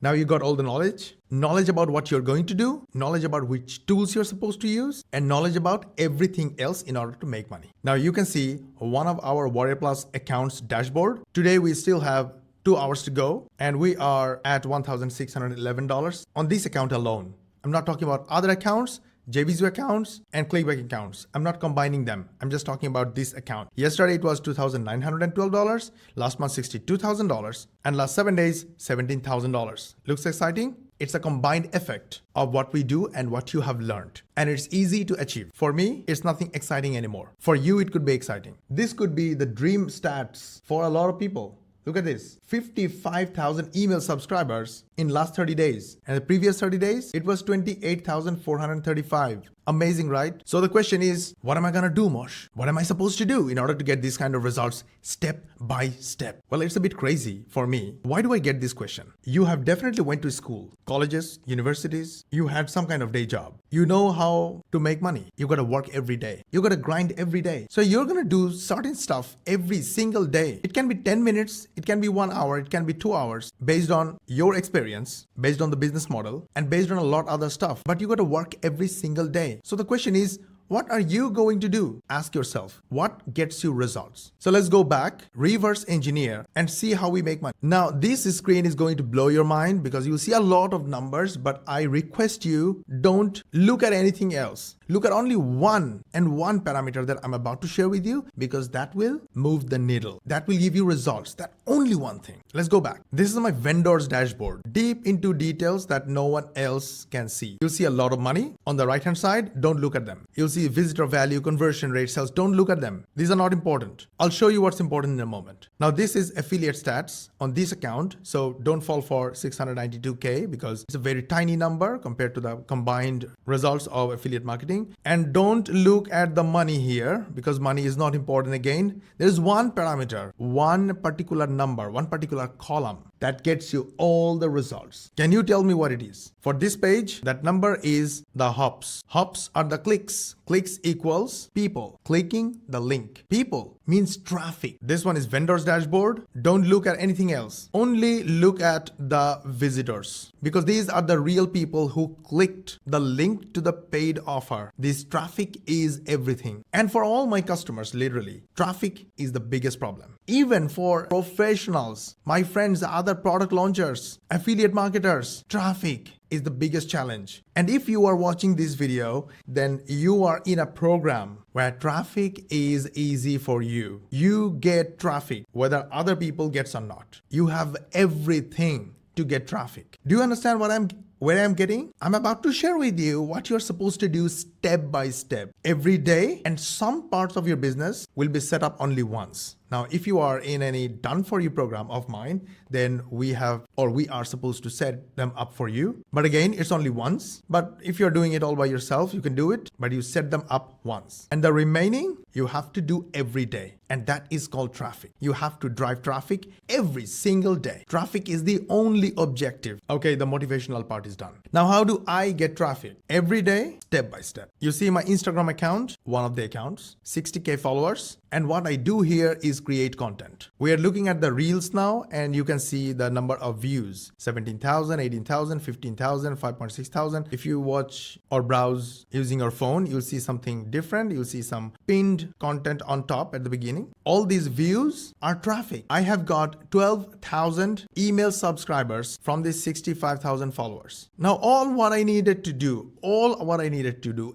Now you got all the knowledge about what you're going to do, knowledge about which tools you're supposed to use, and knowledge about everything else in order to make money. Now you can see one of our Warrior Plus accounts dashboard. Today we still have 2 hours to go and we are at $1,611 on this account alone. I'm not talking about other accounts, JVZoo accounts and Clickbank accounts. I'm not combining them. I'm just talking about this account. Yesterday it was $2,912, last month $62,000, and last 7 days $17,000. Looks exciting? It's a combined effect of what we do and what you have learned. And it's easy to achieve. For me, it's nothing exciting anymore. For you, it could be exciting. This could be the dream stats for a lot of people. Look at this, 55,000 email subscribers in last 30 days. And the previous 30 days, it was 28,435. Amazing, right? So the question is, what am I gonna do, Mosh? What am I supposed to do in order to get these kind of results step by step? Well, it's a bit crazy for me. Why do I get this question? You have definitely went to school, colleges, universities. You had some kind of day job. You know how to make money. You gotta work every day. You gotta grind every day. So you're gonna do certain stuff every single day. It can be 10 minutes, it can be 1 hour, it can be 2 hours, based on your experience, based on the business model, and based on a lot other stuff. But you gotta work every single day. So the question is, what are you going to do? Ask yourself, what gets you results? So let's go back, reverse engineer, and see how we make money. Now, this screen is going to blow your mind because you'll see a lot of numbers, but I request you, don't look at anything else. Look at only one parameter that I'm about to share with you, because that will move the needle. That will give you results. That only one thing. Let's go back. This is my vendors dashboard. Deep into details that no one else can see. You'll see a lot of money on the right hand side. Don't look at them. You'll see visitor value, conversion rate, sales. Don't look at them. These are not important. I'll show you what's important in a moment. Now this is affiliate stats on this account. So don't fall for 692K because it's a very tiny number compared to the combined results of affiliate marketing. And don't look at the money here because money is not important again. There's one parameter, one particular number, one particular column that gets you all the results. Can you tell me what it is? For this page, that number is the hops. Hops are the clicks. Clicks equals people clicking the link. People means traffic. This one is vendors dashboard. Don't look at anything else. Only look at the visitors because these are the real people who clicked the link to the paid offer. This traffic is everything. And for all my customers, literally, traffic is the biggest problem. Even for professionals, my friends, other product launchers, affiliate marketers, traffic is the biggest challenge. And if you are watching this video, then you are in a program where traffic is easy for you. You get traffic, whether other people gets or not. You have everything to get traffic. Do you understand where I'm getting? I'm about to share with you what you're supposed to do step by step every day, and some parts of your business will be set up only once. Now, if you are in any done for you program of mine, then we are supposed to set them up for you. But again, it's only once. But if you're doing it all by yourself, you can do it, but you set them up once. And the remaining, you have to do every day. And that is called traffic. You have to drive traffic every single day. Traffic is the only objective. Okay, the motivational part is done. Now, how do I get traffic? Every day, step by step. You see my Instagram account, one of the accounts, 60K followers. And what I do here is create content. We are looking at the reels now, and you can see the number of views, 17,000, 18,000, 15,000, 5,600. If you watch or browse using your phone, you'll see something different. You'll see some pinned content on top at the beginning. All these views are traffic. I have got 12,000 email subscribers from these 65,000 followers. Now, all what I needed to do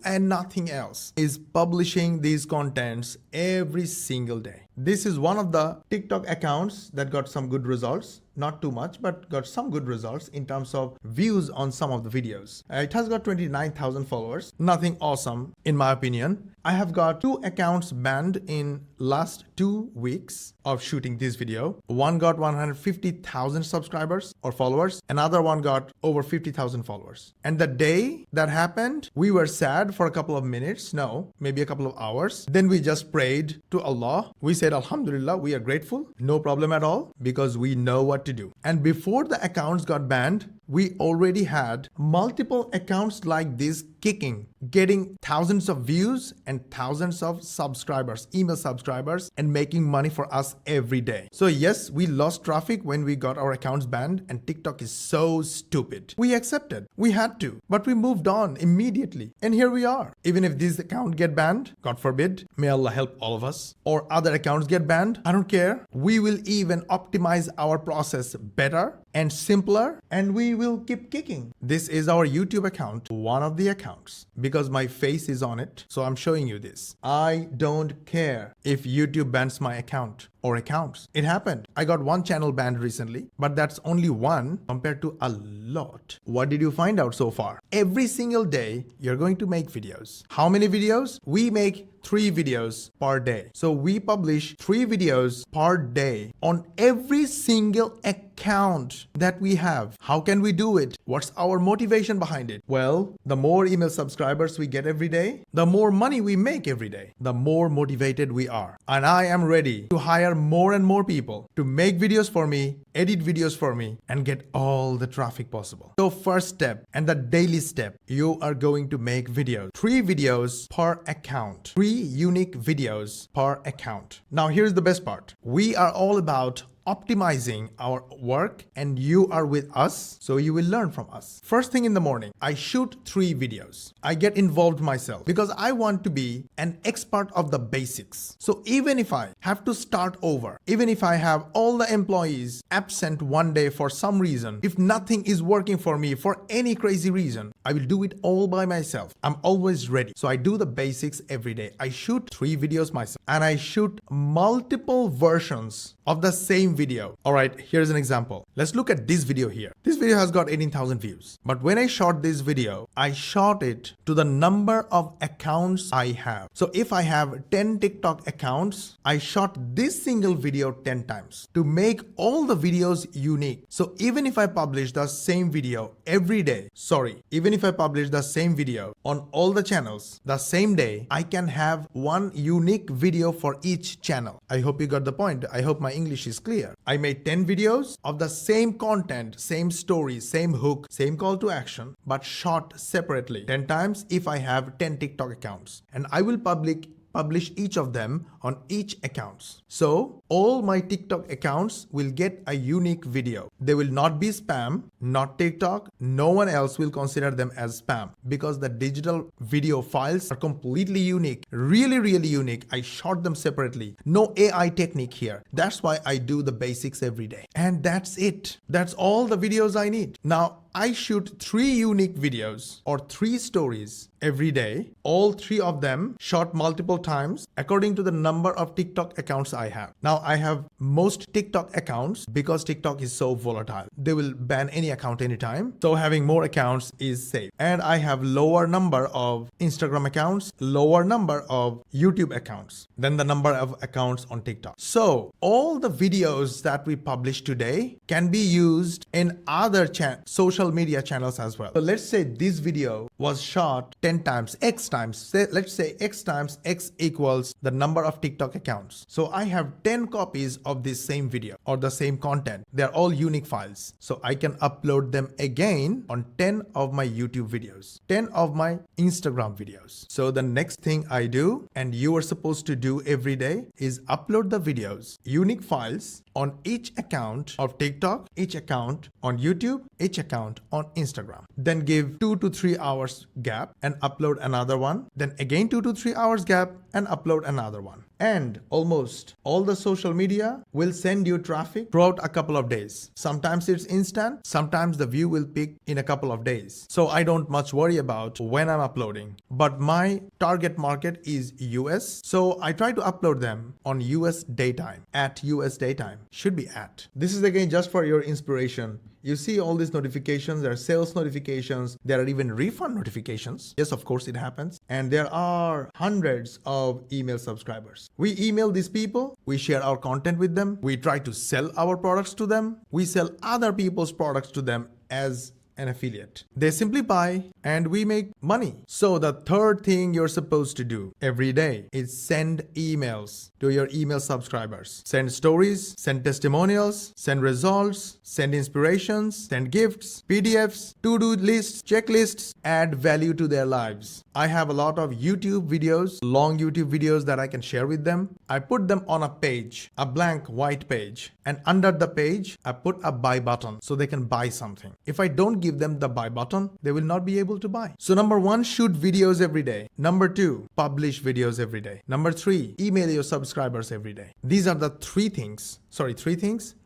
and nothing else is publishing these contents every single day. This is one of the TikTok accounts that got some good results. Not too much, but got some good results in terms of views on some of the videos. It has got 29,000 followers. Nothing awesome, in my opinion. I have got 2 accounts banned in last 2 weeks of shooting this video. One got 150,000 subscribers or followers. Another one got over 50,000 followers. And the day that happened, we were sad for a couple of minutes. No, maybe a couple of hours. Then we just prayed to Allah. We said, Alhamdulillah, we are grateful. No problem at all, because we know what to do. And before the accounts got banned, we already had multiple accounts like this kicking, getting thousands of views and thousands of subscribers, email subscribers, and making money for us every day. So yes, we lost traffic when we got our accounts banned, and TikTok is so stupid. We accepted, we had to, but we moved on immediately. And here we are. Even if this account get banned, God forbid, may Allah help all of us, or other accounts get banned, I don't care. We will even optimize our process better and simpler, and we will keep kicking. This is our YouTube account, one of the accounts, because my face is on it. So I'm showing you this. I don't care if YouTube bans my account or accounts. It happened. I got one channel banned recently, but that's only one compared to a lot. What did you find out so far? Every single day, you're going to make videos. How many videos? We make 3 videos per day. So we publish 3 videos per day on every single account that we have. How can we do it? What's our motivation behind it? Well, the more email subscribers we get every day, the more money we make every day, the more motivated we are. And I am ready to hire more and more people to make videos for me, edit videos for me, and get all the traffic possible. So first step and the daily step, you are going to make videos. 3 videos per account. 3 unique videos per account. Now here's the best part. We are all about optimizing our work, and you are with us, so you will learn from us. First thing in the morning, I shoot 3 videos. I get involved myself because I want to be an expert of the basics. So even if I have to start over, even if I have all the employees absent one day for some reason, if nothing is working for me for any crazy reason, I will do it all by myself. I'm always ready. So I do the basics every day. I shoot 3 videos myself, and I shoot multiple versions of the same video. All right, here's an example. Let's look at this video here. This video has got 18,000 views. But when I shot this video, I shot it to the number of accounts I have. So if I have 10 TikTok accounts, I shot this single video 10 times to make all the videos unique. So even if I publish the same video every day, even if I publish the same video on all the channels the same day, I can have one unique video for each channel. I hope you got the point. I hope my English is clear. I made 10 videos of the same content, same story, same hook, same call to action, but shot separately 10 times if I have 10 TikTok accounts. And I will publish each of them on each accounts. So all my TikTok accounts will get a unique video. They will not be spam, not TikTok. No one else will consider them as spam because the digital video files are completely unique, really, really unique. I shot them separately. No AI technique here. That's why I do the basics every day. And that's it. That's all the videos I need. Now, I shoot 3 unique videos or 3 stories every day. All 3 of them shot multiple times according to the number of TikTok accounts I have. Now I have most TikTok accounts because TikTok is so volatile. They will ban any account anytime. So having more accounts is safe. And I have lower number of Instagram accounts, lower number of YouTube accounts than the number of accounts on TikTok. So all the videos that we publish today can be used in other social media channels as well. So let's say this video was shot 10 times, X times, let's say X times X equals the number of TikTok accounts. So I have 10 copies of this same video or the same content. They're all unique files. So I can upload them again on 10 of my YouTube videos, 10 of my Instagram videos. So the next thing I do, and you are supposed to do every day, is upload the videos, unique files on each account of TikTok, each account on YouTube, each account on Instagram. Then give 2 to 3 hours gap and upload another one. Then again 2 to 3 hours gap and upload another one. And almost all the social media will send you traffic throughout a couple of days. Sometimes it's instant, sometimes the view will peak in a couple of days. So I don't much worry about when I'm uploading. But my target market is US. So I try to upload them on US daytime, at US daytime. Should be at. This is again just for your inspiration. You see all these notifications, there are sales notifications, there are even refund notifications. Yes, of course it happens. And there are hundreds of email subscribers. We email these people, we share our content with them, we try to sell our products to them, we sell other people's products to them as an affiliate. They simply buy and we make money. So the third thing you're supposed to do every day is send emails to your email subscribers. Send stories, send testimonials, send results, send inspirations, send gifts, PDFs, to-do lists, checklists, add value to their lives. I have a lot of YouTube videos, long YouTube videos that I can share with them. I put them on a page, a blank white page, and under the page, I put a buy button so they can buy something. If I don't give them the buy button, they will not be able to buy. So number 1, shoot videos every day. Number 2, publish videos every day. Number 3, email your subscribers every day. These are the three things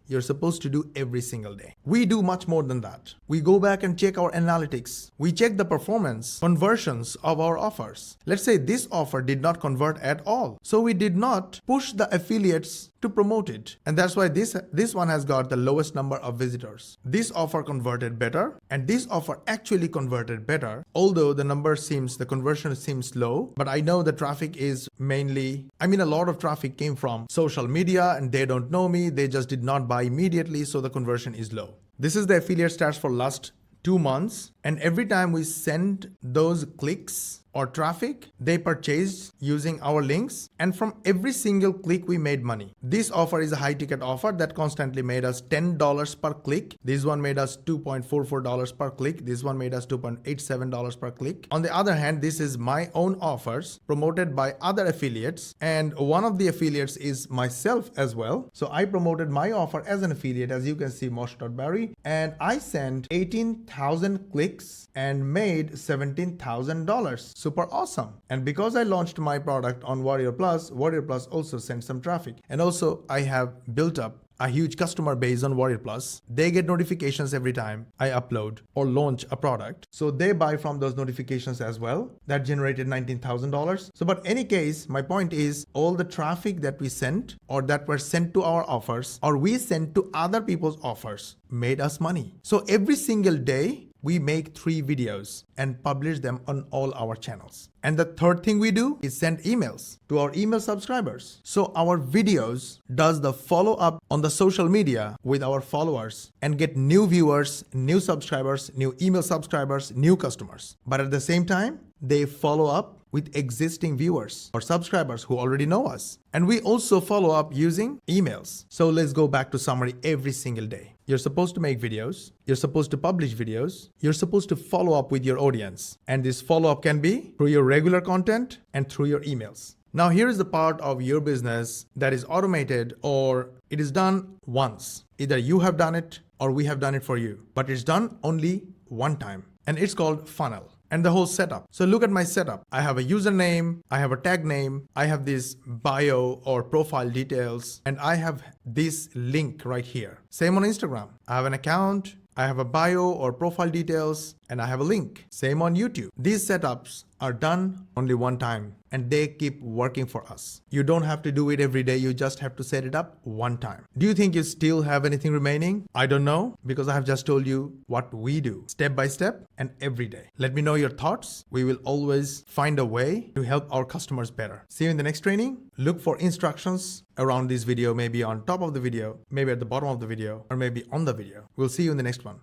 you're supposed to do every single day. We do much more than that. We go back and check our analytics. We check the performance, conversions of our offers. Let's say this offer did not convert at all. So we did not push the affiliates to promote it. And that's why this one has got the lowest number of visitors. This offer converted better, and this offer actually converted better. Although the conversion seems low, but I know the traffic is a lot of traffic came from social media and they don't know me. They just did not buy immediately. So the conversion is low. This is the affiliate stats for last 2 months. And every time we send those clicks or traffic, they purchased using our links, and from every single click we made money. This offer is a high ticket offer that constantly made us $10 per click. This one made us $2.44 per click. This one made us $2.87 per click. On the other hand, this is my own offers promoted by other affiliates, and one of the affiliates is myself as well. So I promoted my offer as an affiliate, as you can see, Mosh.Bari, and I sent 18,000 clicks and made $17,000. Super awesome. And because I launched my product on Warrior Plus also sent some traffic. And also I have built up a huge customer base on Warrior Plus. They get notifications every time I upload or launch a product. So they buy from those notifications as well. That generated $19,000. So, but any case, my point is all the traffic that we sent or that were sent to our offers or we sent to other people's offers made us money. So every single day, we make 3 videos and publish them on all our channels. And the third thing we do is send emails to our email subscribers. So our videos does the follow up on the social media with our followers and get new viewers, new subscribers, new email subscribers, new customers. But at the same time, they follow up with existing viewers or subscribers who already know us. And we also follow up using emails. So let's go back to summary every single day. You're supposed to make videos. You're supposed to publish videos. You're supposed to follow up with your audience. And this follow-up can be through your regular content and through your emails. Now, here is the part of your business that is automated or it is done once. Either you have done it or we have done it for you. But it's done only one time. And it's called funnel. And the whole setup. So look at my setup. I have a username, I have a tag name, I have this bio or profile details, and I have this link right here. Same on Instagram. I have an account, I have a bio or profile details, and I have a link. Same on YouTube. These setups are done only one time and they keep working for us. You don't have to do it every day. You just have to set it up one time. Do you think you still have anything remaining? I don't know, because I have just told you what we do step by step and every day. Let me know your thoughts. We will always find a way to help our customers better. See you in the next training. Look for instructions around this video, maybe on top of the video, maybe at the bottom of the video, or maybe on the video. We'll see you in the next one.